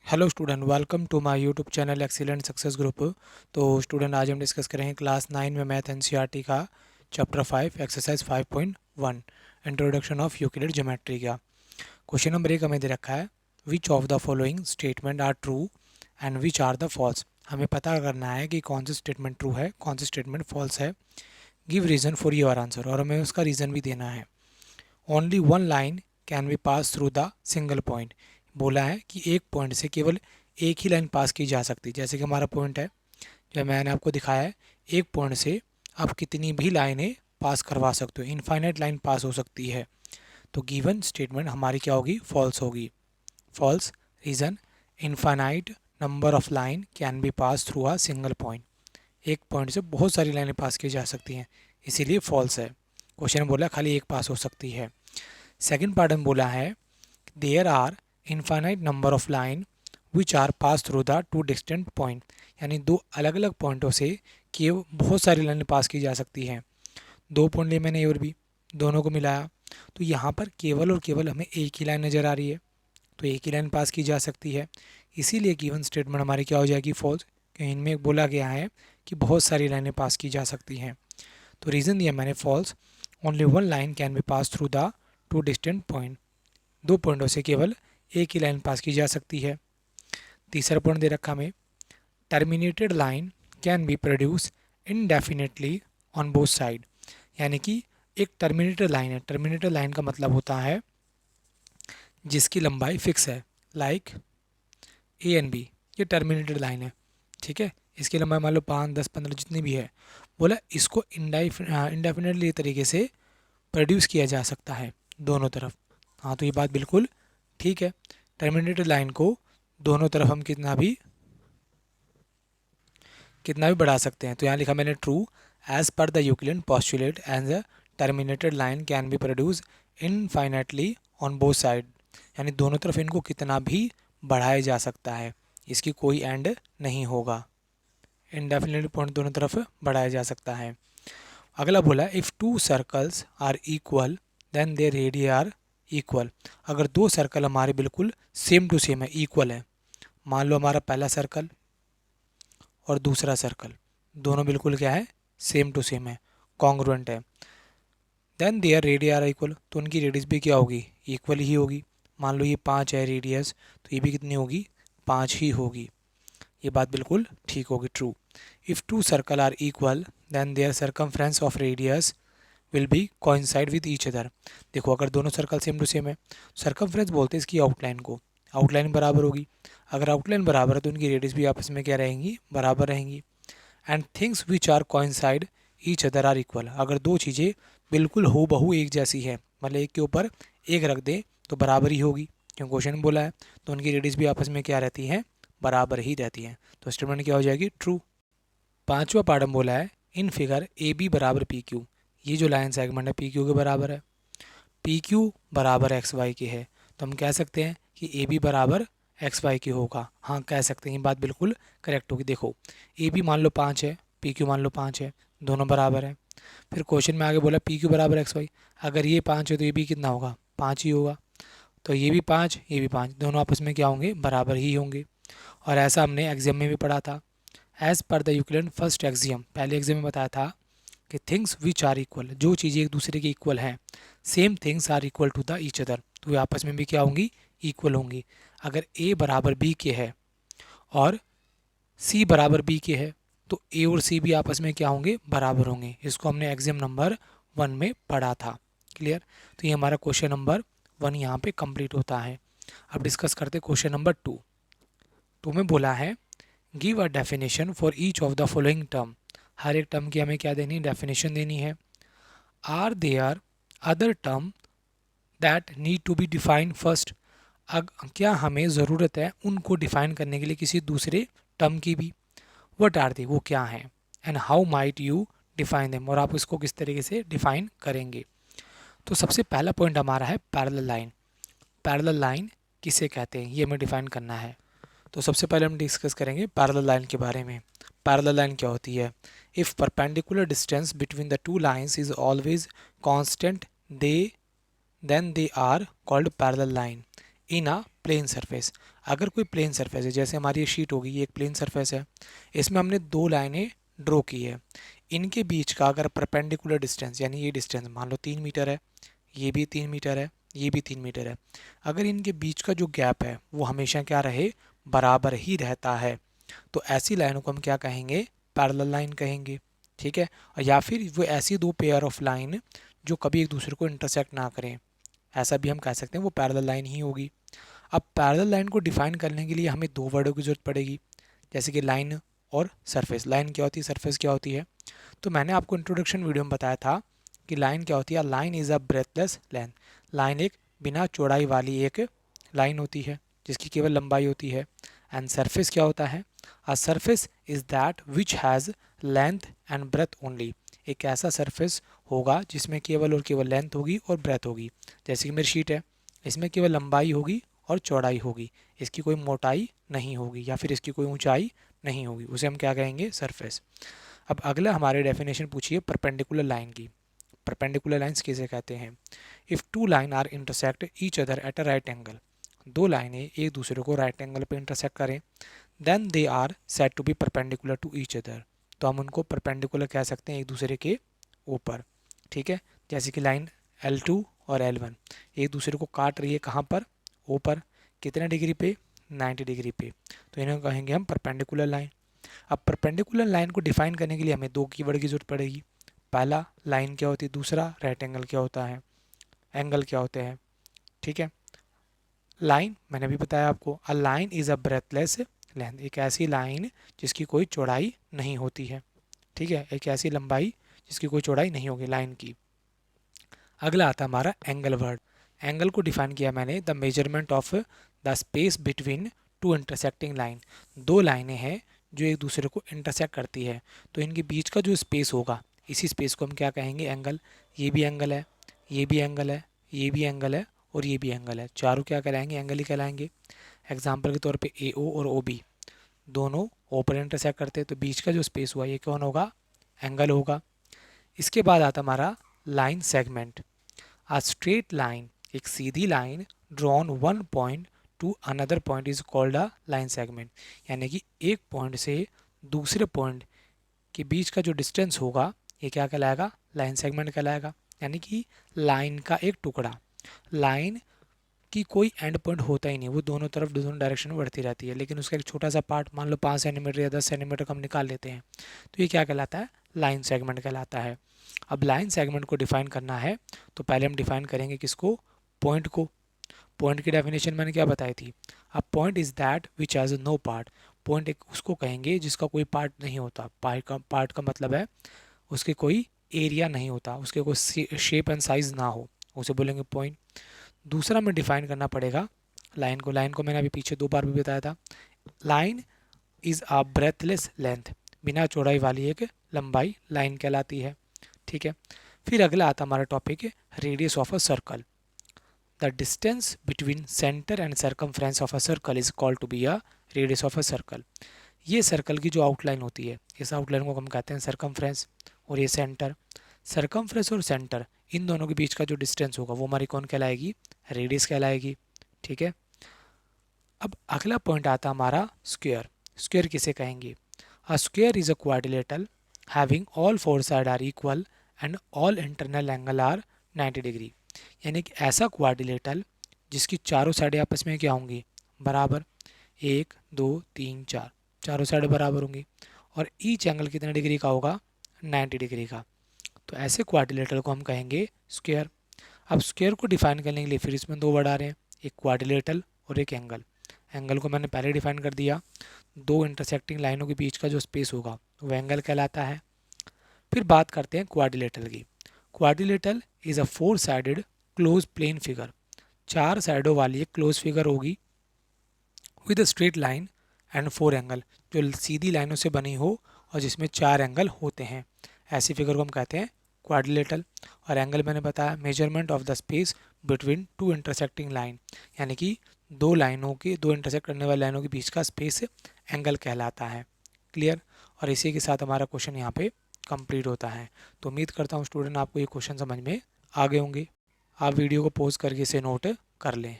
Hello student, welcome to my YouTube channel excellent success group. तो student, आज हम discuss करेंगे क्लास 9 में मैथ एनसीईआरटी का chapter 5 exercise 5.1 introduction of Euclid geometry का। क्वेश्चन नंबर 1 हमें दे रखा है, which of the following statement are true and which are the false. हमें पता करना है कि कौन सी स्टेटमेंट ट्रू है, कौन सी स्टेटमेंट फॉल्स है। Give reason for your answer, और हमें उसका रीज़न भी देना है। Only one line can be pass through the single point. बोला है कि एक पॉइंट से केवल एक ही लाइन पास की जा सकती है। जैसे कि हमारा पॉइंट है, जो मैंने आपको दिखाया है, एक पॉइंट से आप कितनी भी लाइनें पास करवा सकते हो, इनफाइनाइट लाइन पास हो सकती है। तो गिवन स्टेटमेंट हमारी क्या होगी, फॉल्स होगी। False reason, infinite number of line can be pass through a single point. एक पॉइंट से बहुत सारी लाइनें पास की जा सकती हैं, इसीलिए फॉल्स है। क्वेश्चन में बोला खाली एक पास हो सकती है। सेकंड पार्ट में बोला है, there are infinite number of line which are pass through the two distant point. यानी दो अलग अलग पॉइंटों से कि बहुत सारी लाइनें पास की जा सकती हैं। दो पॉइंट लिए मैंने ए और बी, दोनों को मिलाया, तो यहाँ पर केवल और केवल हमें एक ही लाइन नज़र आ रही है, तो एक ही लाइन पास की जा सकती है। इसीलिए गिवन स्टेटमेंट हमारी क्या हो जाएगी, फॉल्स। क्योंकि इनमें बोला गया है कि बहुत सारी लाइनें पास की जा सकती हैं। तो रीज़न दिया मैंने false. Only one line can be pass through the two distant point. दो पॉइंटों से केवल एक ही लाइन पास की जा सकती है। तीसरा पॉइंट दे रखा हमें, terminated line can be produce indefinitely on both side. यानी कि एक टर्मिनेटेड लाइन है, टर्मिनेटेड लाइन का मतलब होता है जिसकी लंबाई फिक्स है, लाइक ए एंड बी, ये टर्मिनेटेड लाइन है, ठीक है। इसकी लंबाई मान लो 5, 10, 15 जितनी भी है। बोला इसको इंडेफिनेटली तरीके से प्रोड्यूस किया जा सकता है दोनों तरफ। हाँ, तो ये बात बिल्कुल ठीक है। टर्मिनेटेड लाइन को दोनों तरफ हम कितना भी बढ़ा सकते हैं। तो यहाँ लिखा मैंने, true as per the Euclid postulate and the terminated line can be produce infinitely on both side. यानी दोनों तरफ इनको कितना भी बढ़ाया जा सकता है, इसकी कोई एंड नहीं होगा। इनडेफिनेटली पॉइंट दोनों तरफ बढ़ाया जा सकता है। अगला बोला, if two circles are equal then their radius are equal. अगर दो सर्कल हमारे बिल्कुल सेम टू सेम है, इक्वल है, मान लो हमारा पहला सर्कल और दूसरा सर्कल दोनों बिल्कुल क्या है, सेम टू सेम है, कॉन्ग्रुएंट है, then their radius are equal, तो उनकी रेडियस भी क्या होगी, इक्वल ही होगी। मान लो ये 5 है रेडियस, तो ये भी कितनी होगी, 5 ही होगी। ये बात बिल्कुल ठीक होगी, true. If two circle are equal then their circumference of radius will be coincide with each other. देखो, अगर दोनों सर्कल सेम टू सेम है, सर्कमफ्रेंस बोलते हैं इसकी आउटलाइन को, आउटलाइन बराबर होगी। अगर आउटलाइन बराबर है तो उनकी रेडियस भी आपस में क्या रहेंगी, बराबर रहेंगी। And things which are coincide each other are equal. अगर दो चीज़ें बिल्कुल हो बहू एक जैसी है, मतलब एक के ऊपर एक रख दें तो बराबर ही होगी, क्योंकि क्वेश्चन बोला है, तो उनकी रेडियस भी आपस में क्या रहती हैं, बराबर ही रहती हैं। तो स्टेटमेंट क्या हो जाएगी, ट्रू। पांचवा पार्ट बोला है, इन फिगर ए बी बराबर पी क्यू। ये जो लाइन सेगमेंट है पी क्यू के बराबर है, पी क्यू बराबर एक्स वाई के है, तो हम कह सकते हैं कि ए बी बराबर एक्स वाई की होगा। हाँ, कह सकते हैं, ये बात बिल्कुल करेक्ट होगी। देखो, ए बी मान लो 5 है, पी क्यू मान लो 5 है, दोनों बराबर है। फिर क्वेश्चन में आगे बोला पी क्यू बराबर एक्स वाई, अगर ये 5 है तो ये भी कितना होगा, 5 ही होगा। तो ये भी 5, ये भी 5, दोनों आपस में क्या होंगे, बराबर ही होंगे। और ऐसा हमने एग्जाम में भी पढ़ा था, as per the Euclid first exam, पहले एग्जाम में बताया था कि थिंग्स विच आर इक्वल, जो चीज़ें एक दूसरे के इक्वल हैं, same things are equal to the each other, तो वे आपस में भी क्या होंगी, इक्वल होंगी। अगर ए बराबर बी के है और सी बराबर बी के है, तो ए और सी भी आपस में क्या होंगे, बराबर होंगे। इसको हमने एग्जाम नंबर 1 में पढ़ा था, क्लियर। तो ये हमारा क्वेश्चन नंबर 1 यहाँ पे कंप्लीट होता है। अब डिस्कस करते क्वेश्चन नंबर 2। तो में बोला है, give a definition for each of the following term. हर एक टर्म की हमें क्या देनी, डेफिनेशन देनी है। Are there other term that need to be defined first. क्या हमें ज़रूरत है उनको डिफाइन करने के लिए किसी दूसरे टर्म की भी। वट आर दे, वो क्या हैं, and how might you define them, और आप इसको किस तरीके से डिफाइन करेंगे। तो सबसे पहला पॉइंट हमारा है पैरेलल लाइन। पैरेलल लाइन किसे कहते हैं, ये हमें डिफाइन करना है। तो सबसे पहले हम डिस्कस करेंगे पैरेलल लाइन के बारे में। पैरेलल लाइन क्या होती है, if perpendicular distance between the two lines is always constant, they then they are called parallel line in a plane surface. अगर कोई प्लेन सरफेस है, जैसे हमारी ये शीट होगी, ये एक प्लेन सरफेस है, इसमें हमने दो लाइनें ड्रॉ की है, इनके बीच का अगर परपेंडिकुलर डिस्टेंस, यानी ये डिस्टेंस मान लो 3 मीटर है, ये भी 3 मीटर है, ये भी 3 मीटर है, अगर इनके बीच का जो गैप है वो हमेशा क्या रहे, बराबर ही रहता है, तो ऐसी लाइनों को हम क्या कहेंगे, पैरेलल लाइन कहेंगे। ठीक है, और या फिर वो ऐसी दो पेयर ऑफ लाइन जो कभी एक दूसरे को इंटरसेक्ट ना करें, ऐसा भी हम कह सकते हैं, वो पैरेलल लाइन ही होगी। अब पैरेलल लाइन को डिफाइन करने के लिए हमें दो वर्डों की जरूरत पड़ेगी, जैसे कि लाइन और सरफेस। लाइन क्या होती है, सरफेस क्या होती है। तो मैंने आपको इंट्रोडक्शन वीडियो में बताया था कि लाइन क्या होती है, line is a breathless line. Line एक बिना चौड़ाई वाली एक लाइन होती है जिसकी केवल लंबाई होती है। एंड सरफेस क्या होता है, a surface is that which has length and breadth only. एक ऐसा सरफेस होगा जिसमें केवल और केवल लेंथ होगी और ब्रेथ होगी। जैसे कि मेरी शीट है, इसमें केवल लंबाई होगी और चौड़ाई होगी, इसकी कोई मोटाई नहीं होगी या फिर इसकी कोई ऊंचाई नहीं होगी, उसे हम क्या कहेंगे, सरफेस। अब अगला हमारे डेफिनेशन पूछिए परपेंडिकुलर लाइन की। परपेंडिकुलर लाइंस किसे कहते हैं, if two line are intersect each other at a right angle, दो लाइनें एक दूसरे को राइट एंगल पे इंटरसेक्ट करें, then they are said to be perpendicular to each other, तो हम उनको परपेंडिकुलर कह सकते हैं एक दूसरे के ऊपर। ठीक है, जैसे कि लाइन L2 और L1 एक दूसरे को काट रही है, कहाँ पर, ऊपर, कितने डिग्री पे, 90 डिग्री पे, तो इन्हें कहेंगे हम परपेंडिकुलर लाइन। अब परपेंडिकुलर लाइन को डिफाइन करने के लिए हमें दो कीवर्ड की जरूरत पड़ेगी। पहला लाइन क्या होती है, दूसरा राइट एंगल क्या होता है, एंगल क्या होते हैं। ठीक है, लाइन मैंने अभी बताया आपको, a line is a breathless length, एक ऐसी लाइन जिसकी कोई चौड़ाई नहीं होती है। ठीक है, एक ऐसी लंबाई जिसकी कोई चौड़ाई नहीं होगी लाइन की। अगला आता हमारा एंगल वर्ड। एंगल को डिफाइन किया मैंने, the measurement of the space between two intersecting line. दो लाइनें हैं जो एक दूसरे को इंटरसेक्ट करती है, तो इनके बीच का जो स्पेस होगा, इसी स्पेस को हम क्या कहेंगे, एंगल। ये भी एंगल है, ये भी एंगल है, ये भी एंगल है और ये भी एंगल है, चारों क्या कहलाएंगे, एंगल ही कहलाएंगे। एग्जाम्पल के तौर पे AO और OB दोनों ओ पर इंटरसेक्ट करते हैं, तो बीच का जो स्पेस हुआ ये कौन होगा, एंगल होगा। इसके बाद आता हमारा line segment. A straight line, एक सीधी line drawn one point to another point is called a line segment, यानी कि एक पॉइंट से दूसरे पॉइंट के बीच का जो डिस्टेंस होगा ये क्या कहलाएगा, लाइन सेगमेंट कहलाएगा। यानी कि लाइन का एक टुकड़ा, लाइन की कोई एंड पॉइंट होता ही नहीं, वो दोनों तरफ दोनों डायरेक्शन में बढ़ती रहती है, लेकिन उसका एक छोटा सा पार्ट मान लो 5 सेंटीमीटर या 10 सेंटीमीटर का हम निकाल लेते हैं, तो ये क्या कहलाता है, लाइन सेगमेंट कहलाता है। अब लाइन सेगमेंट को डिफाइन करना है तो पहले हम डिफाइन करेंगे किसको, पॉइंट को। पॉइंट की डेफिनेशन मैंने क्या बताई थी, अब point is that which has no part. Point एक उसको कहेंगे जिसका कोई पार्ट नहीं होता। पार्ट का मतलब है उसके कोई एरिया नहीं होता, उसके कोई शेप एंड साइज ना हो, उसे बोलेंगे पॉइंट। दूसरा में डिफाइन करना पड़ेगा लाइन को। लाइन को मैंने अभी पीछे 2 बार भी बताया था, line is a breathless length, बिना चौड़ाई वाली एक लंबाई लाइन कहलाती है। ठीक है, फिर अगला आता हमारा टॉपिक है radius of a circle. The distance between centre and circumference of a circle is called to be a radius of a circle. ये सर्कल की जो आउटलाइन होती है, इस आउटलाइन को हम कहते हैं सर्कमफ्रेंस, और ये सेंटर। सर्कमफ्रेंस और सेंटर इन दोनों के बीच का जो डिस्टेंस होगा वो हमारी कौन कहलाएगी, रेडियस कहलाएगी। ठीक है, अब अगला पॉइंट आता हमारा स्क्वायर। स्क्वायर किसे कहेंगे, a square is a quadrilateral having all four side are equal and all internal angle are 90 degree. यानी कि ऐसा क्वाड्रिलेटरल जिसकी चारों साइडें आपस में क्या होंगी, बराबर, 1 2 3 4, चारों साइडें बराबर होंगी, और ईच एंगल कितने डिग्री का होगा, 90 डिग्री का। तो ऐसे क्वाड्रिलेटरल को हम कहेंगे स्क्वायर। अब स्क्वायर को डिफाइन करने के लिए फिर इसमें दो वर्ड आ रहे हैं, एक क्वाड्रिलेटरल और एक एंगल। एंगल को मैंने पहले डिफाइन कर दिया, दो इंटरसेक्टिंग लाइनों के बीच का जो स्पेस होगा वो एंगल कहलाता है। फिर बात करते हैं क्वाड्रिलेटरल की। Quadrilateral is a 4 sided close plane figure, 4 साइडों वाली एक क्लोज फिगर होगी with a straight line and 4 angle, जो सीधी लाइनों से बनी हो और जिसमें 4 एंगल होते हैं, ऐसी फिगर को हम कहते हैं क्वाड्रिलेटरल। और एंगल मैंने बताया, measurement of the space between two intersecting line, यानी कि दो लाइनों के, दो इंटरसेक्ट करने वाली लाइनों के बीच का स्पेस एंगल कहलाता है। क्लियर, और इसी के साथ हमारा क्वेश्चन यहाँ पे कंप्लीट होता है। तो उम्मीद करता हूँ स्टूडेंट आपको ये क्वेश्चन समझ में आ गए होंगे। आप वीडियो को पॉज करके इसे नोट कर लें।